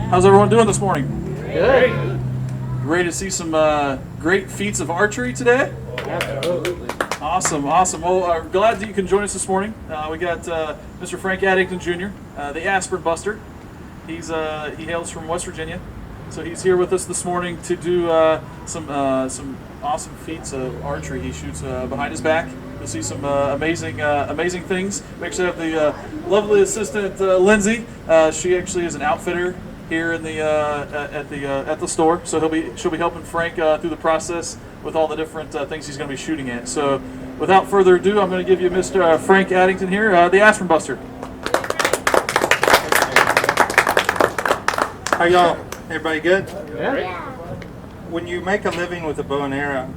How's everyone doing this morning? Good. Ready to see some great feats of archery today? Absolutely. Awesome. Well, glad that you can join us this morning. We got Mr. Frank Addington Jr., the Aspirin Buster. He hails from West Virginia, so he's here with us this morning to do some awesome feats of archery. He shoots behind his back. You'll see some amazing things. We actually have the lovely assistant Lindsay. She actually is an outfitter here in the at the store, so she'll be helping Frank through the process with all the different things he's going to be shooting at. So, without further ado, I'm going to give you Mr. Frank Addington here, the Aspirin Buster. How y'all? Everybody good? Yeah. When you make a living with a bow and arrow,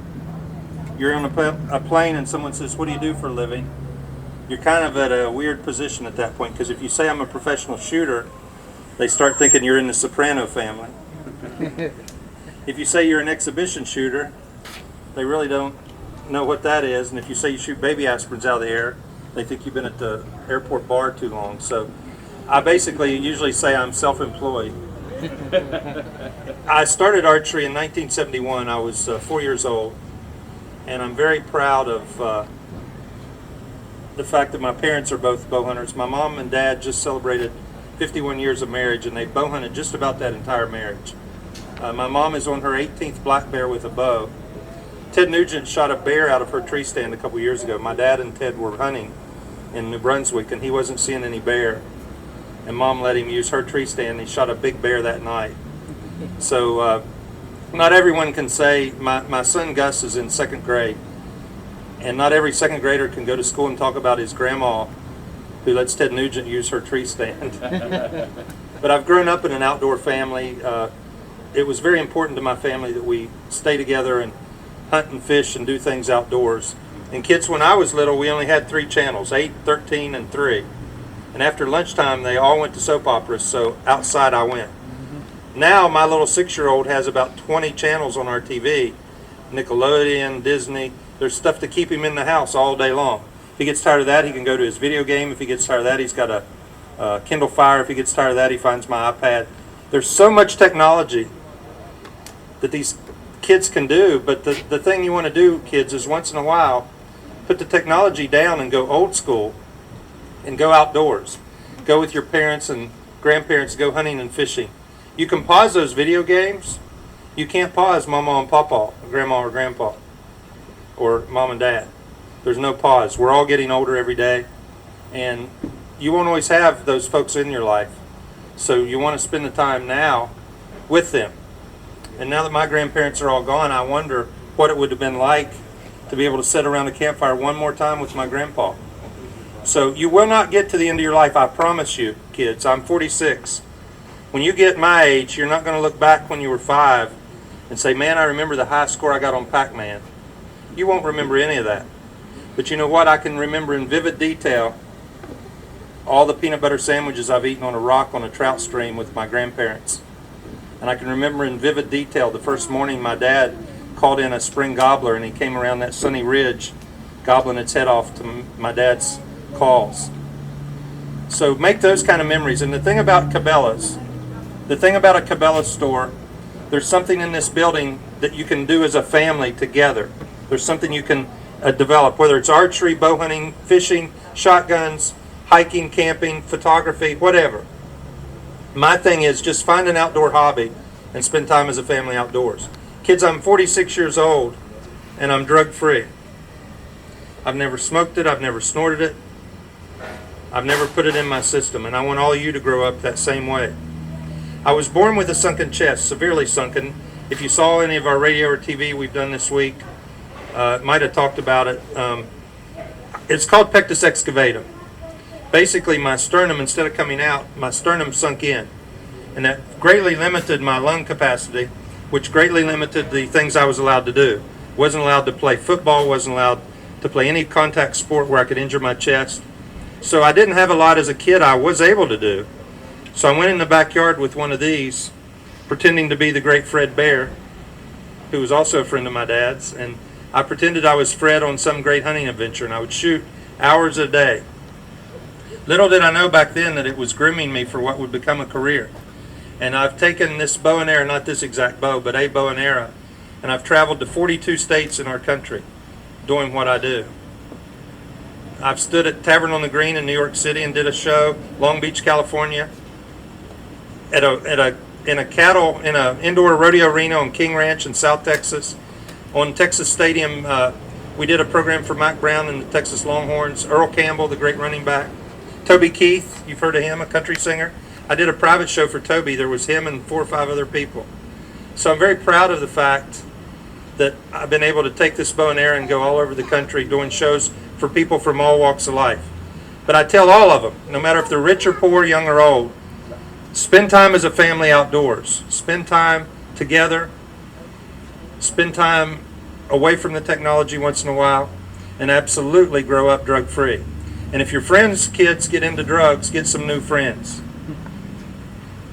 you're on a plane and someone says, "What do you do for a living?" You're kind of at a weird position at that point, because if you say I'm a professional shooter, they start thinking you're in the Soprano family. If you say you're an exhibition shooter, they really don't know what that is. And if you say you shoot baby aspirins out of the air, they think you've been at the airport bar too long. So I basically usually say I'm self-employed. I started archery in 1971. I was 4 years old. And I'm very proud of the fact that my parents are both bow hunters. My mom and dad just celebrated 51 years of marriage, and they bow hunted just about that entire marriage. My mom is on her 18th black bear with a bow. Ted Nugent shot a bear out of her tree stand a couple years ago. My dad and Ted were hunting in New Brunswick, and he wasn't seeing any bear. And Mom let him use her tree stand, and he shot a big bear that night. So not everyone can say, my son Gus is in second grade, and not every second grader can go to school and talk about his grandma who lets Ted Nugent use her tree stand. But I've grown up in an outdoor family. It was very important to my family that we stay together and hunt and fish and do things outdoors. And kids, when I was little, we only had 3 channels, 8, 13, and 3. And after lunchtime, they all went to soap operas, so outside I went. Now my little 6-year-old has about 20 channels on our TV. Nickelodeon, Disney. There's stuff to keep him in the house all day long. If he gets tired of that, he can go to his video game. If he gets tired of that, he's got a Kindle Fire. If he gets tired of that, he finds my iPad. There's so much technology that these kids can do, but the thing you want to do, kids, is once in a while put the technology down and go old school and go outdoors. Go with your parents and grandparents, go hunting and fishing. You can pause those video games. You can't pause Mama and Papa, or Grandma or Grandpa, or Mom and Dad. There's no pause. We're all getting older every day, and you won't always have those folks in your life. So you want to spend the time now with them. And now that my grandparents are all gone, I wonder what it would have been like to be able to sit around a campfire one more time with my grandpa. So you will not get to the end of your life, I promise you, kids. I'm 46. When you get my age, you're not going to look back when you were 5 and say, "Man, I remember the high score I got on Pac-Man." You won't remember any of that. But you know what? I can remember in vivid detail all the peanut butter sandwiches I've eaten on a rock on a trout stream with my grandparents. And I can remember in vivid detail the first morning my dad called in a spring gobbler, and he came around that sunny ridge gobbling its head off to my dad's calls. So make those kind of memories. And the thing about Cabela's, the thing about a Cabela store, there's something in this building that you can do as a family together. There's something you can develop, whether it's archery, bow hunting, fishing, shotguns, hiking, camping, photography, whatever. My thing is just find an outdoor hobby and spend time as a family outdoors. Kids, I'm 46 years old and I'm drug free. I've never smoked it, I've never snorted it, I've never put it in my system, and I want all of you to grow up that same way. I was born with a sunken chest, severely sunken. If you saw any of our radio or TV we've done this week, might have talked about it. It's called pectus excavatum. Basically, my sternum, instead of coming out, my sternum sunk in. And that greatly limited my lung capacity, which greatly limited the things I was allowed to do. Wasn't allowed to play football, wasn't allowed to play any contact sport where I could injure my chest. So I didn't have a lot as a kid I was able to do. So I went in the backyard with one of these, pretending to be the great Fred Bear, who was also a friend of my dad's, and I pretended I was Fred on some great hunting adventure, and I would shoot hours a day. Little did I know back then that it was grooming me for what would become a career. And I've taken this bow and arrow, not this exact bow, but a bow and arrow, and I've traveled to 42 states in our country doing what I do. I've stood at Tavern on the Green in New York City and did a show, Long Beach, California, in an indoor rodeo arena on King Ranch in South Texas. On Texas Stadium, we did a program for Mike Brown and the Texas Longhorns, Earl Campbell, the great running back, Toby Keith, you've heard of him, a country singer. I did a private show for Toby. There was him and 4 or 5 other people. So I'm very proud of the fact that I've been able to take this bow and arrow and go all over the country doing shows for people from all walks of life. But I tell all of them, no matter if they're rich or poor, young or old, spend time as a family outdoors. Spend time together. Spend time away from the technology once in a while, and absolutely grow up drug-free. And if your friends' kids get into drugs, get some new friends.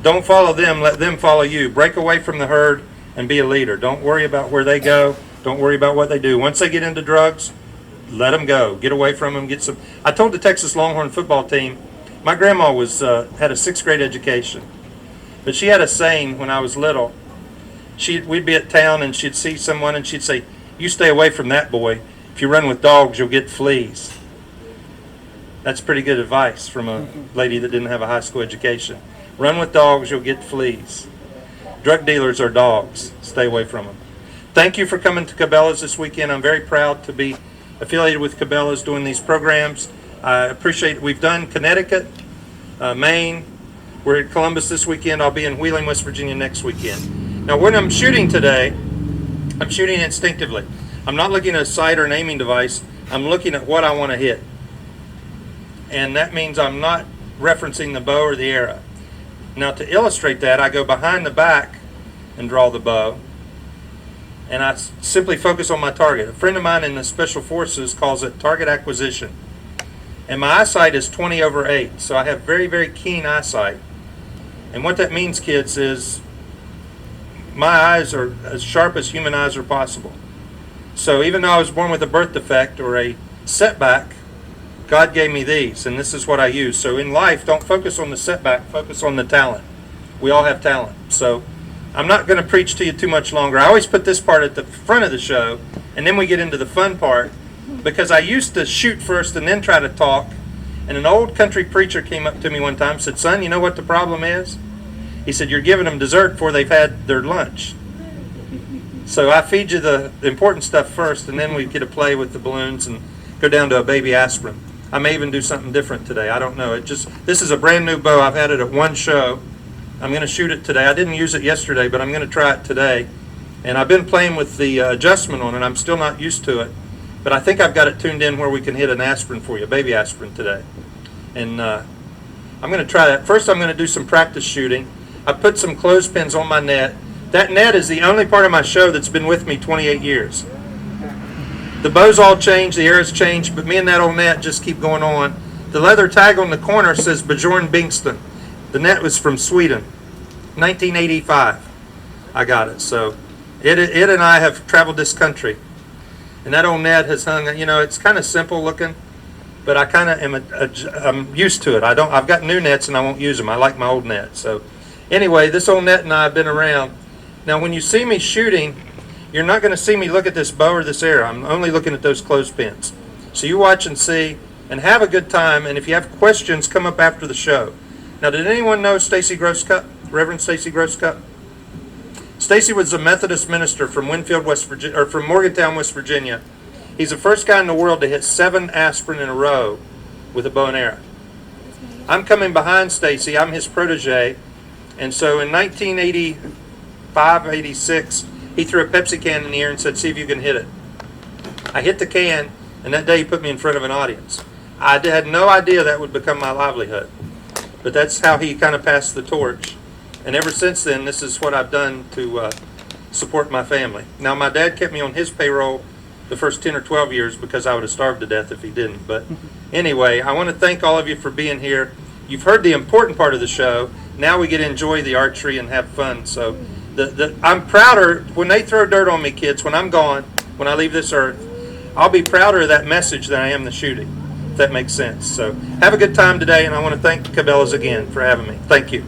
Don't follow them, let them follow you. Break away from the herd and be a leader. Don't worry about where they go. Don't worry about what they do. Once they get into drugs, let them go. Get away from them. Get some. I told the Texas Longhorn football team, my grandma had a 6th grade education, but she had a saying when I was little. We'd be at town and she'd see someone and she'd say, "You stay away from that boy. If you run with dogs, you'll get fleas." That's pretty good advice from a lady that didn't have a high school education. Run with dogs, you'll get fleas. Drug dealers are dogs. Stay away from them. Thank you for coming to Cabela's this weekend. I'm very proud to be affiliated with Cabela's doing these programs. I appreciate it. We've done Connecticut, Maine. We're at Columbus this weekend. I'll be in Wheeling, West Virginia next weekend. Now, when I'm shooting today, I'm shooting instinctively. I'm not looking at a sight or an aiming device. I'm looking at what I want to hit. And that means I'm not referencing the bow or the arrow. Now, to illustrate that, I go behind the back and draw the bow, and I simply focus on my target. A friend of mine in the Special Forces calls it target acquisition. And my eyesight is 20/8, so I have very, very keen eyesight. And what that means, kids, is my eyes are as sharp as human eyes are possible. So even though I was born with a birth defect or a setback, God gave me these, and this is what I use. So in life, don't focus on the setback, focus on the talent. We all have talent. So I'm not going to preach to you too much longer. I always put this part at the front of the show, and then we get into the fun part, because I used to shoot first and then try to talk. And an old country preacher came up to me one time and said, "Son, you know what the problem is?" He said, "You're giving them dessert before they've had their lunch." So I feed you the important stuff first, and then we get to play with the balloons and go down to a baby aspirin. I may even do something different today. I don't know. This is a brand new bow. I've had it at one show. I'm going to shoot it today. I didn't use it yesterday, but I'm going to try it today. And I've been playing with the adjustment on it. I'm still not used to it. But I think I've got it tuned in where we can hit an aspirin for you, baby aspirin today. And I'm going to try that. First, I'm going to do some practice shooting. I put some clothespins on my net. That net is the only part of my show that's been with me 28 years. The bows all changed, the arrows changed, but me and that old net just keep going on. The leather tag on the corner says Bjorn Bingston. The net was from Sweden, 1985. I got it. So it and I have traveled this country. And that old net has hung, it's kind of simple looking, but I kind of I'm used to it. I've got new nets and I won't use them. I like my old net. So anyway, this old net and I have been around. Now when you see me shooting, you're not going to see me look at this bow or this arrow. I'm only looking at those clothespins. So you watch and see and have a good time. And if you have questions, come up after the show. Now, did anyone know Stacy Grosscup, Reverend Stacy Grosscup? Stacy was a Methodist minister from Winfield, West Virginia, or from Morgantown, West Virginia. He's the first guy in the world to hit 7 aspirin in a row with a bow and arrow. I'm coming behind Stacy. I'm his protege. And so in 1985, 86, he threw a Pepsi can in the air and said, "See if you can hit it." I hit the can, and that day he put me in front of an audience. I had no idea that would become my livelihood. But that's how he kind of passed the torch. And ever since then, this is what I've done to support my family. Now, my dad kept me on his payroll the first 10 or 12 years because I would have starved to death if he didn't. But anyway, I want to thank all of you for being here. You've heard the important part of the show. Now we get to enjoy the archery and have fun. So I'm prouder when they throw dirt on me, kids, when I'm gone, when I leave this earth. I'll be prouder of that message than I am the shooting, if that makes sense. So have a good time today, and I want to thank Cabela's again for having me. Thank you.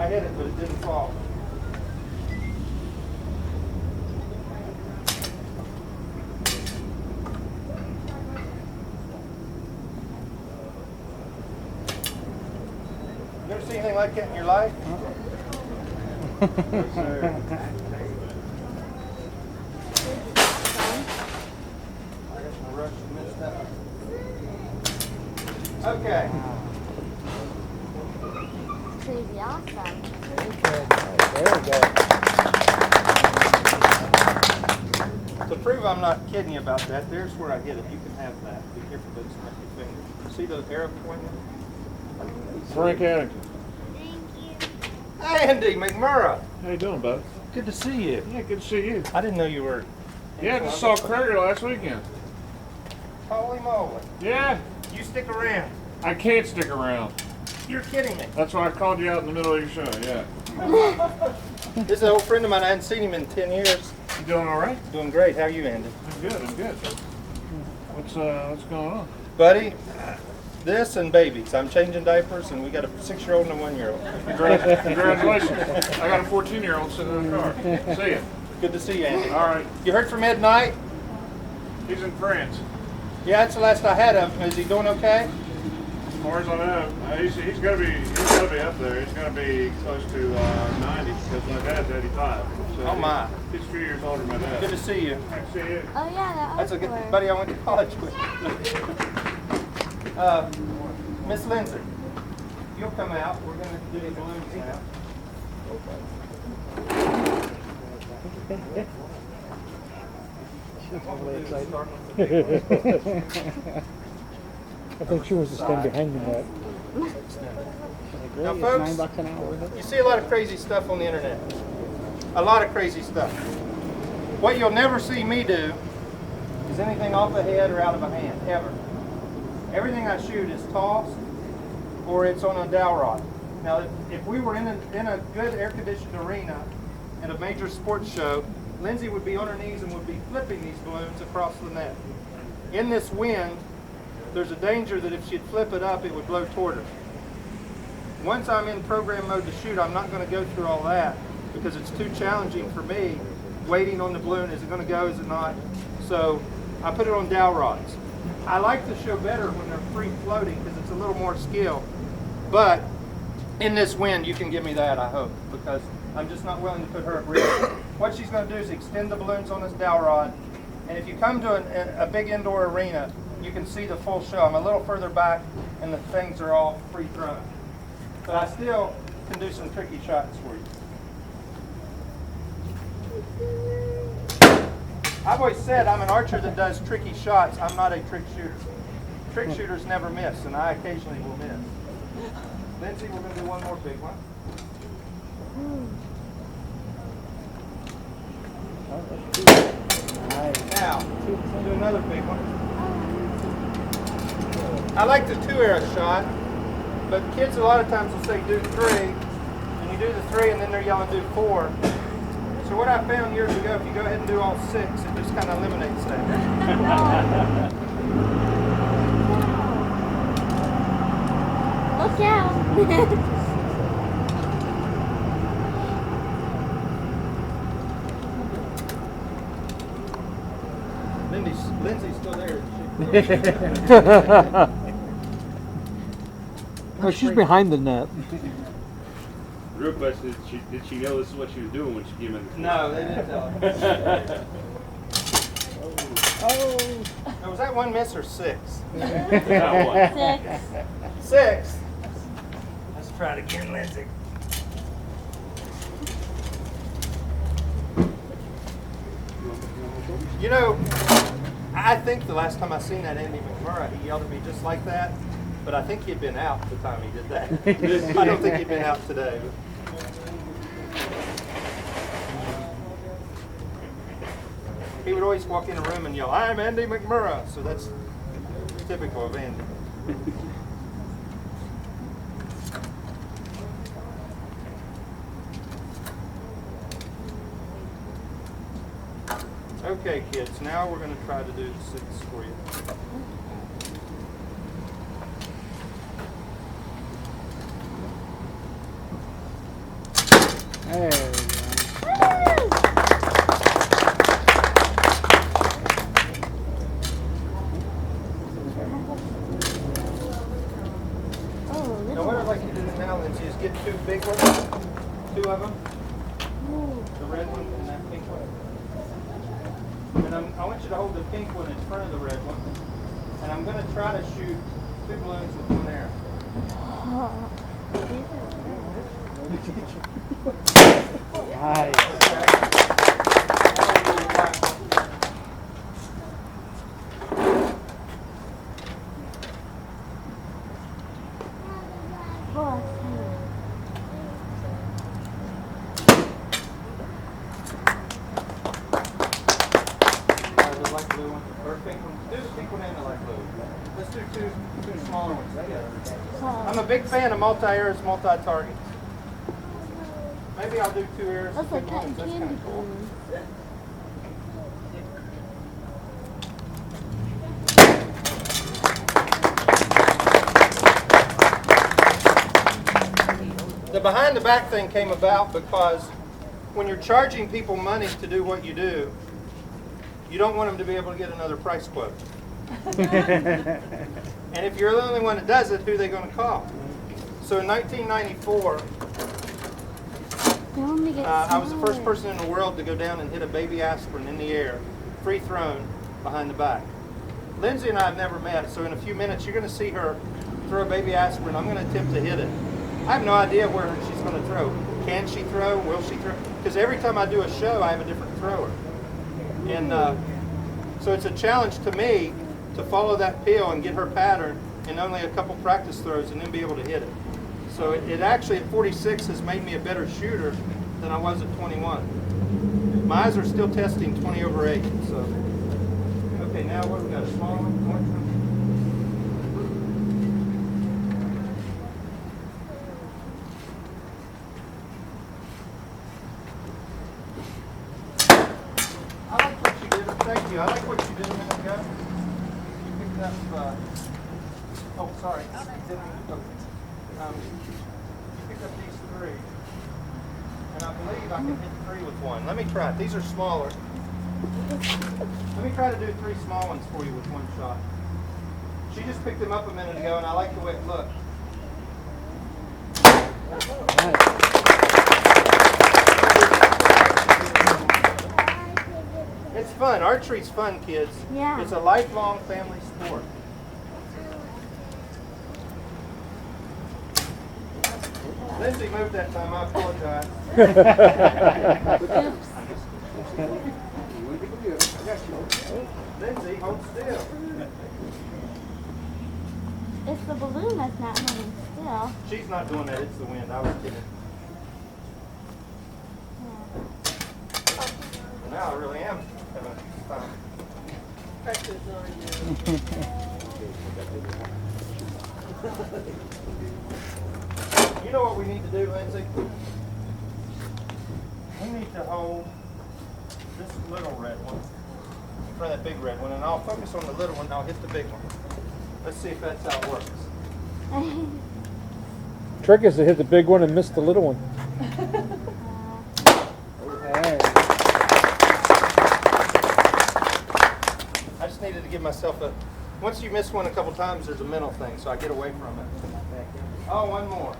I hit it, but it didn't fall. You ever see anything like that in your life? Yes, sir. I got my rush missed up. Okay. Crazy awesome. Very good. To prove I'm not kidding you about that, there's where I hit it. You can have that. Be careful, don't smack your finger. See the arrow pointing? Frank Addington. Thank you. Andy McMurray. How you doing, bud? Good to see you. Yeah, good to see you. I didn't know you were. Yeah, just saw Craigie last weekend. Holy moly. Yeah, You stick around. I can't stick around. You're kidding me. That's why I called you out in the middle of your show, yeah. This is an old friend of mine. I hadn't seen him in 10 years. You doing all right? Doing great. How are you, Andy? I'm good, I'm good. What's going on? Buddy, this and babies. I'm changing diapers, and we got a 6-year-old and a 1-year-old. Congratulations. I got a 14-year-old sitting in the car. See ya. Good to see you, Andy. All right. You heard from Ed Knight? He's in France. Yeah, that's the last I had of him. Is he doing okay? As far as I know, he's got to be up there. He's got to be close to 90 because my dad's 85. So Oh, my. He's a few years older than my dad. Good to see you. Nice to see you. Oh yeah, that That's a good awkward. buddy I went to college with. Miss Lindsay, you'll come out. We're going to do the balloons now. I think she wants to stand behind the net. Now, folks, $9 an hour. you see a lot of crazy stuff on the internet. A lot of crazy stuff. What you'll never see me do is anything off the head or out of a hand, ever. Everything I shoot is tossed or it's on a dowel rod. Now, if we were in a good air-conditioned arena at a major sports show, Lindsay would be on her knees and would be flipping these balloons across the net. In this wind, there's a danger that if she'd flip it up, it would blow toward her. Once I'm in program mode to shoot, I'm not going to go through all that because it's too challenging for me waiting on the balloon. Is it going to go? Is it not? So I put it on dowel rods. I like to show better when they're free floating because it's a little more skill. But in this wind, you can give me that, I hope, because I'm just not willing to put her at risk. What she's going to do is extend the balloons on this dowel rod. And if you come to a big indoor arena, you can see the full show. I'm a little further back and the things are all free thrown. But I still can do some tricky shots for you. I've always said I'm an archer that does tricky shots. I'm not a trick shooter. Trick shooters never miss, and I occasionally will miss. Lindsay, we're going to do one more big one. Now, do another big one. I like the 2-arrow shot, but kids a lot of times will say do 3, and you do the 3 and then they're yelling do 4. So what I found years ago, if you go ahead and do all 6, it just kind of eliminates that. Look out. Lindsay's still there. No, she's behind the net. Real question is, did she know this is what she was doing when she came in? No, they didn't tell her. Oh. Now, was that 1 miss or 6? That one. 6. 6. Let's try it again, Lindsay. You know, I think the last time I seen that Andy McMurray, he yelled at me just like that, but I think he'd been out the time he did that. I don't think he'd been out today. He would always walk in a room and yell, "I'm Andy McMurray," so that's typical of Andy. Okay, kids, now we're going to try to do the 6 for you. Lindsay, is get 2 big ones, 2 of them, the red one and that pink one. And I want you to hold the pink one in front of the red one, and I'm going to try to shoot 2 balloons with 1 arrow. Nice. The light blue one, or pink one. Do the pink one and the light blue. Let's do two smaller ones. I'm a big fan of multi-arrows, multi-targets. Maybe I'll do 2 arrows. That's like cotton That's kind candy of cool. balloons. The behind the back thing came about because when you're charging people money to do what you do, you don't want them to be able to get another price quote. And if you're the only one that does it, who are they going to call? So in 1994, I was the first person in the world to go down and hit a baby aspirin in the air, free thrown behind the back. Lindsay and I have never met, so in a few minutes you're going to see her throw a baby aspirin. I'm going to attempt to hit it. I have no idea where she's going to throw. Can she throw? Will she throw? Because every time I do a show, I have a different thrower. And so it's a challenge to me to follow that pill and get her pattern in only a couple practice throws and then be able to hit it. So it actually at 46 has made me a better shooter than I was at 21. My eyes are still testing 20/8. So okay, now what we got? A small one? I like what you did. Thank you. I like what you did a minute ago. You picked up. Oh, sorry. You picked up these 3, and I believe I can hit 3 with 1. Let me try it. These are smaller. Let me try to do 3 small ones for you with 1 shot. She just picked them up a minute ago, and I like the way it looked. It's fun. Archery's fun, kids. Yeah. It's a lifelong family sport. Lindsay moved that time. I apologize. Lindsay, hold still. It's the balloon that's not moving still. She's not doing that. It's the wind. I was kidding. Well, now I really am having fun. You know what we need to do, Lindsay? We need to hold this little red one in front of that big red one, and I'll focus on the little one, and I'll hit the big one. Let's see if that's how it works. Trick is to hit the big one and miss the little one. I just needed to give myself a... Once you miss one a couple times, there's a mental thing, so I get away from it. Oh, one more.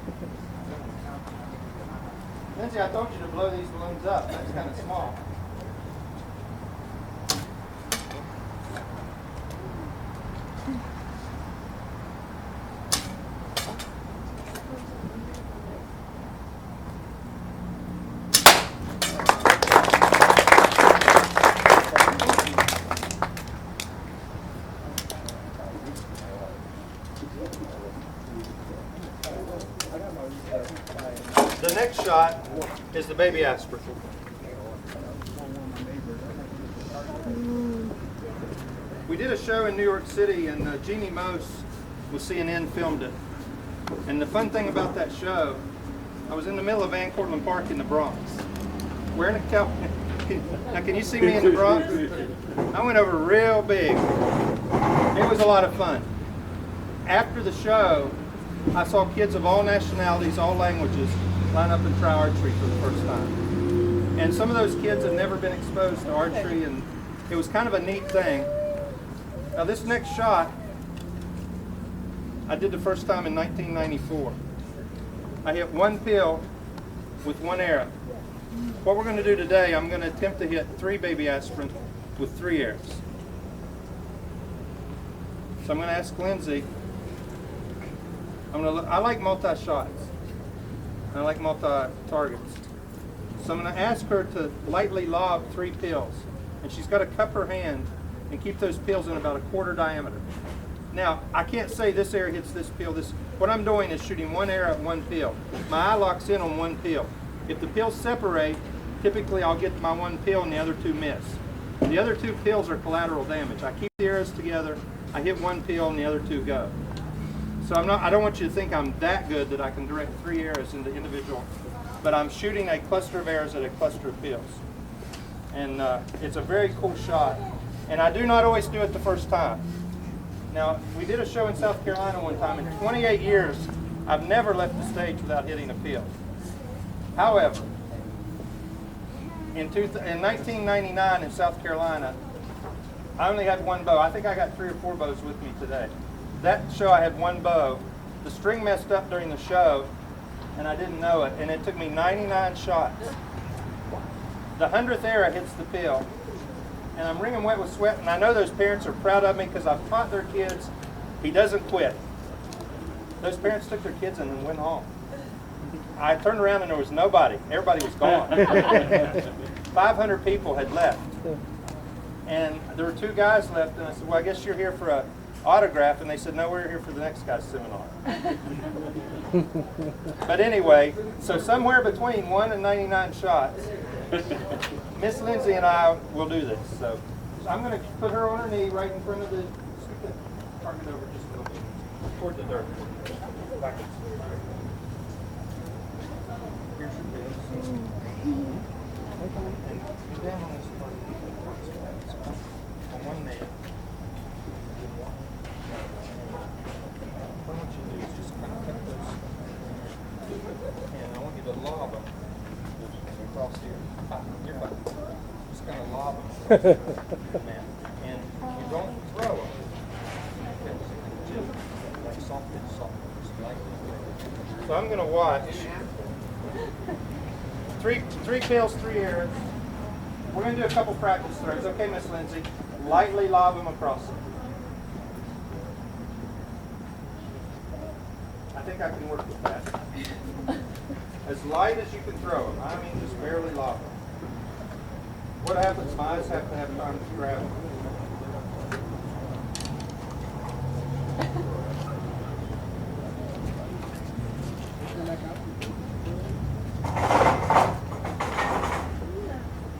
Lindsay, I told you to blow these balloons up. That's kind of small. The next shot is the baby aspirin. We did a show in New York City, and Jeannie Mose with CNN filmed it. And the fun thing about that show, I was in the middle of Van Cortlandt Park in the Bronx, wearing a cow. Now, can you see me in the Bronx? I went over real big. It was a lot of fun. After the show, I saw kids of all nationalities, all languages, line up and try archery for the first time. And some of those kids have never been exposed to archery, and it was kind of a neat thing. Now this next shot, I did the first time in 1994. I hit one pill with one arrow. What we're going to do today, I'm going to attempt to hit 3 baby aspirin with 3 arrows. So I'm going to ask Lindsay. I like multi-shots. I like multi-targets. So I'm going to ask her to lightly lob 3 pills. And she's got to cup her hand and keep those pills in about a quarter diameter. Now, I can't say this arrow hits this pill. What I'm doing is shooting 1 arrow at 1 pill. My eye locks in on 1 pill. If the pills separate, typically I'll get my 1 pill and the other 2 miss. The other 2 pills are collateral damage. I keep the arrows together, I hit 1 pill and the other 2 go. So I don't want you to think I'm that good that I can direct 3 arrows into individual, but I'm shooting a cluster of arrows at a cluster of pills. And it's a very cool shot. And I do not always do it the first time. Now, we did a show in South Carolina one time. In 28 years, I've never left the stage without hitting a pill. However, in 1999 in South Carolina, I only had 1 bow. I think I got 3 or 4 bows with me today. That show I had 1 bow. The string messed up during the show, and I didn't know it, and it took me 99 shots. The 100th arrow hits the pill, and I'm wringing wet with sweat, and I know those parents are proud of me because I've taught their kids, he doesn't quit. Those parents took their kids and then went home. I turned around and there was nobody. Everybody was gone. 500 people had left. And there were 2 guys left, and I said, well, I guess you're here for an autograph. And they said, no, we're here for the next guy's seminar. But anyway, so somewhere between 1 and 99 shots, Miss Lindsay and I will do this. So I'm going to put her on her knee right in front of the, scoot the target over just a little bit, toward the dirt. Back. Here's your base. And go down on this part. On one nail. What I want you to do is just kind of cut those. And I want you to lob them across here. You're fine. Just kind of lob them. And you don't throw them. Like soft. So I'm going to watch. 3 pills, 3 arrows. We're going to do a couple practice throws. Okay, Miss Lindsay. Lightly lob them across it. I think I can work with that. As light as you can throw them. I mean, just barely lob them. What happens? My eyes have to have time to grab them.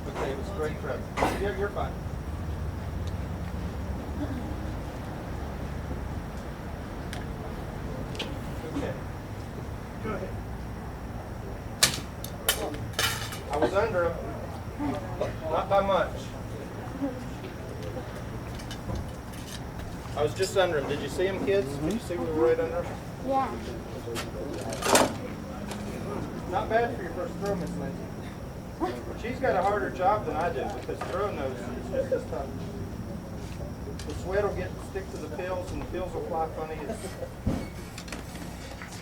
Okay, it was a great trip. You're fine. Okay. Go ahead. I was under him. Not by much. I was just under him. Did you see him, kids? Did you see we were right under him? Yeah. Not bad for your first throw, Miss Lindsay. She's got a harder job than I do because throw nose is just as tough. The sweat will stick to the pills and the pills will fly funny.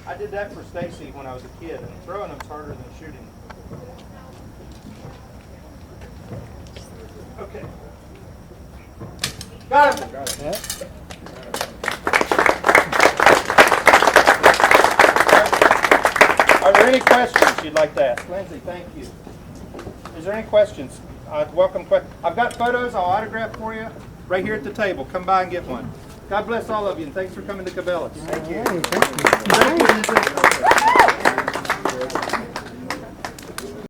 I did that for Stacy when I was a kid, and throwing them's harder than shooting. Okay. Got him! Got it. Yeah. Are there any questions you'd like to ask? Lindsay, thank you. Is there any questions? Welcome questions. I've got photos I'll autograph for you right here at the table. Come by and get one. God bless all of you, and thanks for coming to Cabela. Thank you. Thank you, Lindsay.